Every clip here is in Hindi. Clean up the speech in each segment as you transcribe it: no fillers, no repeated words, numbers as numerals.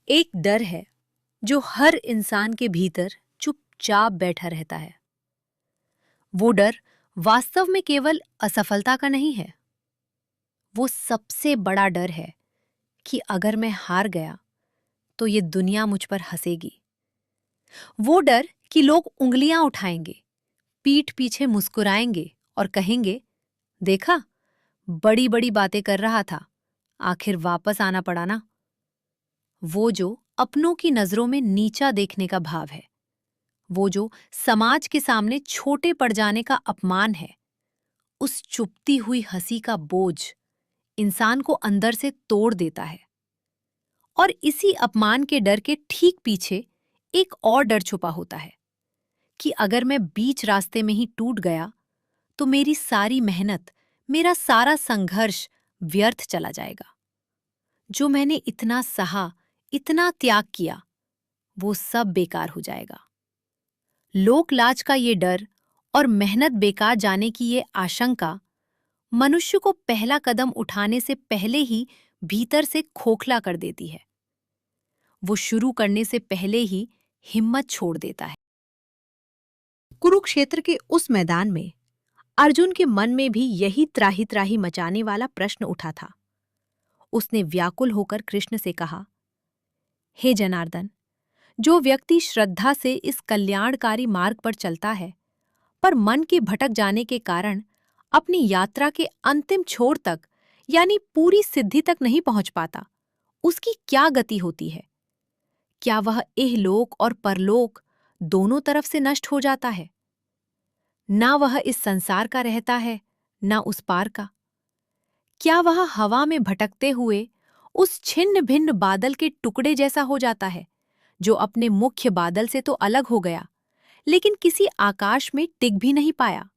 एक डर है जो हर इंसान के भीतर चुपचाप बैठा रहता है। वो डर वास्तव में केवल असफलता का नहीं है। वो सबसे बड़ा डर है कि अगर मैं हार गया तो ये दुनिया मुझ पर हंसेगी। वो डर कि लोग उंगलियां उठाएंगे, पीठ पीछे मुस्कुराएंगे और कहेंगे, देखा, बड़ी बड़ी बातें कर रहा था, आखिर वापस आना पड़ा ना। वो जो अपनों की नजरों में नीचा देखने का भाव है, वो जो समाज के सामने छोटे पड़ जाने का अपमान है, उस चुपती हुई हंसी का बोझ इंसान को अंदर से तोड़ देता है। और इसी अपमान के डर के ठीक पीछे एक और डर छुपा होता है कि अगर मैं बीच रास्ते में ही टूट गया तो मेरी सारी मेहनत, मेरा सारा संघर्ष व्यर्थ चला जाएगा। जो मैंने इतना सहा, इतना त्याग किया, वो सब बेकार हो जाएगा। लोक लाज का ये डर और मेहनत बेकार जाने की ये आशंका मनुष्य को पहला कदम उठाने से पहले ही भीतर से खोखला कर देती है। वो शुरू करने से पहले ही हिम्मत छोड़ देता है। कुरुक्षेत्र के उस मैदान में अर्जुन के मन में भी यही त्राही त्राही मचाने वाला प्रश्न उठा था। उसने व्याकुल होकर कृष्ण से कहा, हे जनार्दन, जो व्यक्ति श्रद्धा से इस कल्याणकारी मार्ग पर चलता है, पर मन के भटक जाने के कारण अपनी यात्रा के अंतिम छोर तक यानी पूरी सिद्धि तक नहीं पहुंच पाता, उसकी क्या गति होती है? क्या वह इहलोक और परलोक दोनों तरफ से नष्ट हो जाता है? ना वह इस संसार का रहता है, ना उस पार का। क्या वह हवा में भटकते हुए उस छिन्न भिन्न बादल के टुकड़े जैसा हो जाता है, जो अपने मुख्य बादल से तो अलग हो गया, लेकिन किसी आकाश में टिक भी नहीं पाया?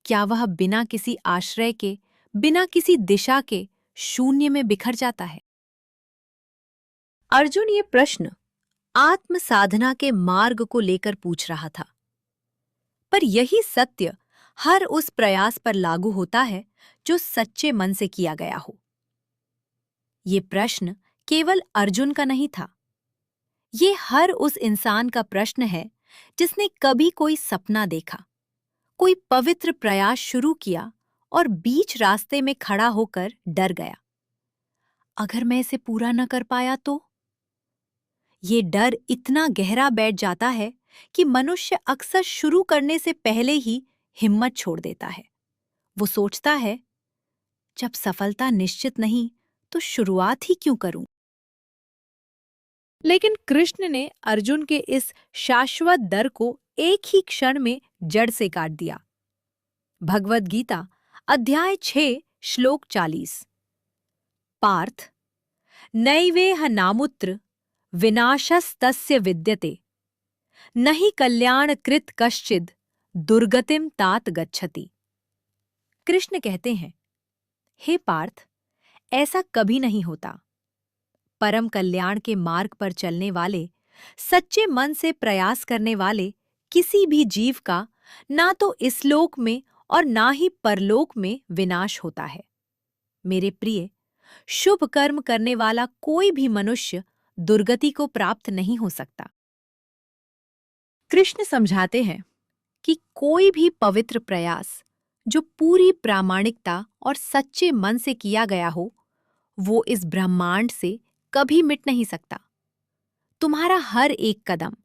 क्या वह बिना किसी आश्रय के, बिना किसी दिशा के शून्य में बिखर जाता है? अर्जुन ये प्रश्न आत्म साधना के मार्ग को लेकर पूछ रहा था। पर यही सत्य हर उस प्रयास पर लागू होता है जो सच्चे मन से किया गया हो। ये प्रश्न केवल अर्जुन का नहीं था। ये हर उस इंसान का प्रश्न है जिसने कभी कोई सपना देखा, कोई पवित्र प्रयास शुरू किया और बीच रास्ते में खड़ा होकर डर गया। अगर मैं इसे पूरा न कर पाया तो? ये डर इतना गहरा बैठ जाता है कि मनुष्य अक्सर शुरू करने से पहले ही हिम्मत छोड़ देता है। वो सोचता है, जब सफलता निश्चित नहीं तो शुरुआत ही क्यों करूं? लेकिन कृष्ण ने अर्जुन के इस शाश्वत डर को एक ही क्षण में जड़ से काट दिया। भगवद गीता अध्याय 6 श्लोक 40। पार्थ, नैवेह नामुत्र विनाशस्तस्य विद्यते, नहि कल्याण कृत कश्चिद दुर्गतिम तात गच्छति। कृष्ण कहते हैं, हे पार्थ, ऐसा कभी नहीं होता। परम कल्याण के मार्ग पर चलने वाले, सच्चे मन से प्रयास करने वाले किसी भी जीव का ना तो इस लोक में और ना ही परलोक में विनाश होता है। मेरे प्रिय, शुभ कर्म करने वाला कोई भी मनुष्य दुर्गति को प्राप्त नहीं हो सकता। कृष्ण समझाते हैं कि कोई भी पवित्र प्रयास जो पूरी प्रामाणिकता और सच्चे मन से किया गया हो, वो इस ब्रह्मांड से कभी मिट नहीं सकता। तुम्हारा हर एक कदम,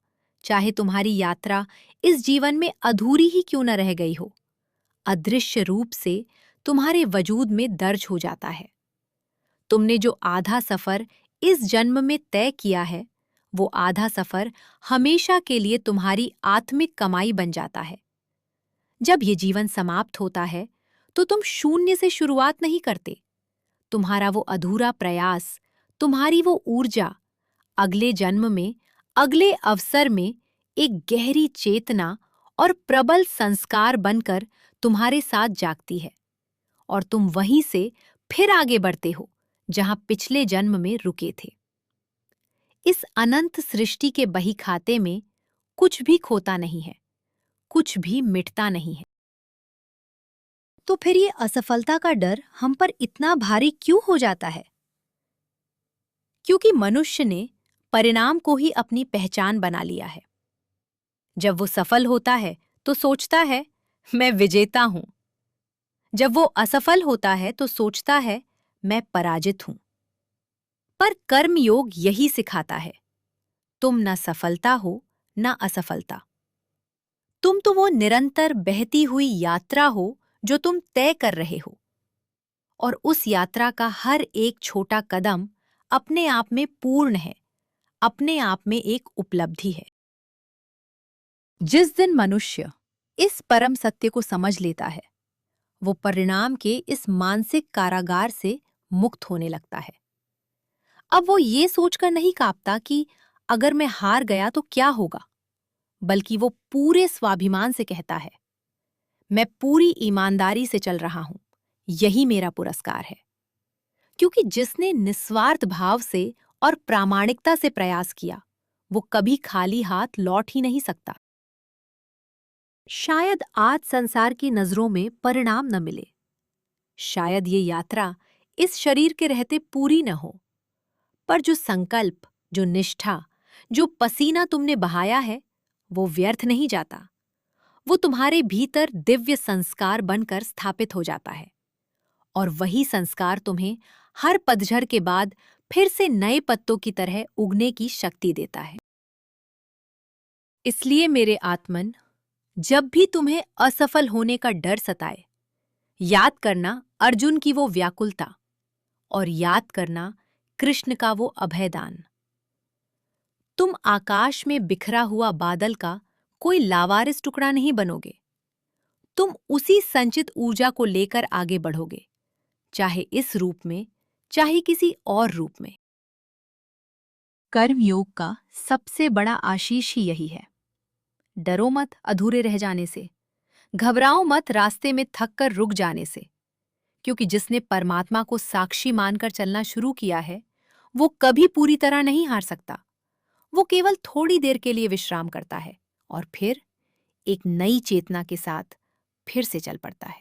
चाहे तुम्हारी यात्रा इस जीवन में अधूरी ही क्यों न रह गई हो, अदृश्य रूप से तुम्हारे वजूद में दर्ज हो जाता है। तुमने जो आधा सफर इस जन्म में तय किया है, वो आधा सफर हमेशा के लिए तुम्हारी आत्मिक कमाई बन जाता है। जब ये जीवन समाप्त होता है, तो तुम शून्य से शुरुआत नहीं करते। तुम्हारा वो अधूरा प्रयास, तुम्हारी वो ऊर्जा अगले जन्म में, अगले अवसर में एक गहरी चेतना और प्रबल संस्कार बनकर तुम्हारे साथ जागती है, और तुम वहीं से फिर आगे बढ़ते हो जहां पिछले जन्म में रुके थे। इस अनंत सृष्टि के बही खाते में कुछ भी खोता नहीं है, कुछ भी मिटता नहीं है। तो फिर ये असफलता का डर हम पर इतना भारी क्यों हो जाता है? क्योंकि मनुष्य ने परिणाम को ही अपनी पहचान बना लिया है। जब वो सफल होता है तो सोचता है मैं विजेता हूं। जब वो असफल होता है तो सोचता है मैं पराजित हूं। पर कर्मयोग यही सिखाता है, तुम न सफलता हो न असफलता। तुम तो वो निरंतर बहती हुई यात्रा हो जो तुम तय कर रहे हो, और उस यात्रा का हर एक छोटा कदम अपने आप में पूर्ण है, अपने आप में एक उपलब्धि है। जिस दिन मनुष्य इस परम सत्य को समझ लेता है, वो परिणाम के इस मानसिक कारागार से मुक्त होने लगता है। अब वो ये सोचकर नहीं कांपता कि अगर मैं हार गया तो क्या होगा, बल्कि वो पूरे स्वाभिमान से कहता है मैं पूरी ईमानदारी से चल रहा हूं, यही मेरा पुरस्कार है। क्योंकि जिसने निस्वार्थ भाव से और प्रामाणिकता से प्रयास किया, वो कभी खाली हाथ लौट ही नहीं सकता। शायद आज संसार की नजरों में परिणाम न मिले, शायद ये यात्रा इस शरीर के रहते पूरी न हो, पर जो संकल्प, जो निष्ठा, जो पसीना तुमने बहाया है, वो व्यर्थ नहीं जाता। वो तुम्हारे भीतर दिव्य संस्कार बनकर स्थापित हो जाता है, और वही संस्कार तुम्हें हर पतझड़ के बाद फिर से नए पत्तों की तरह उगने की शक्ति देता है। इसलिए मेरे आत्मन, जब भी तुम्हें असफल होने का डर सताए, याद करना अर्जुन की वो व्याकुलता, और याद करना कृष्ण का वो अभयदान। तुम आकाश में बिखरा हुआ बादल का कोई लावारिस टुकड़ा नहीं बनोगे। तुम उसी संचित ऊर्जा को लेकर आगे बढ़ोगे, चाहे इस रूप में, चाहे किसी और रूप में। कर्मयोग का सबसे बड़ा आशीष ही यही है। डरो मत अधूरे रह जाने से, घबराओ मत रास्ते में थक कर रुक जाने से, क्योंकि जिसने परमात्मा को साक्षी मानकर चलना शुरू किया है, वो कभी पूरी तरह नहीं हार सकता। वो केवल थोड़ी देर के लिए विश्राम करता है और फिर एक नई चेतना के साथ फिर से चल पड़ता है।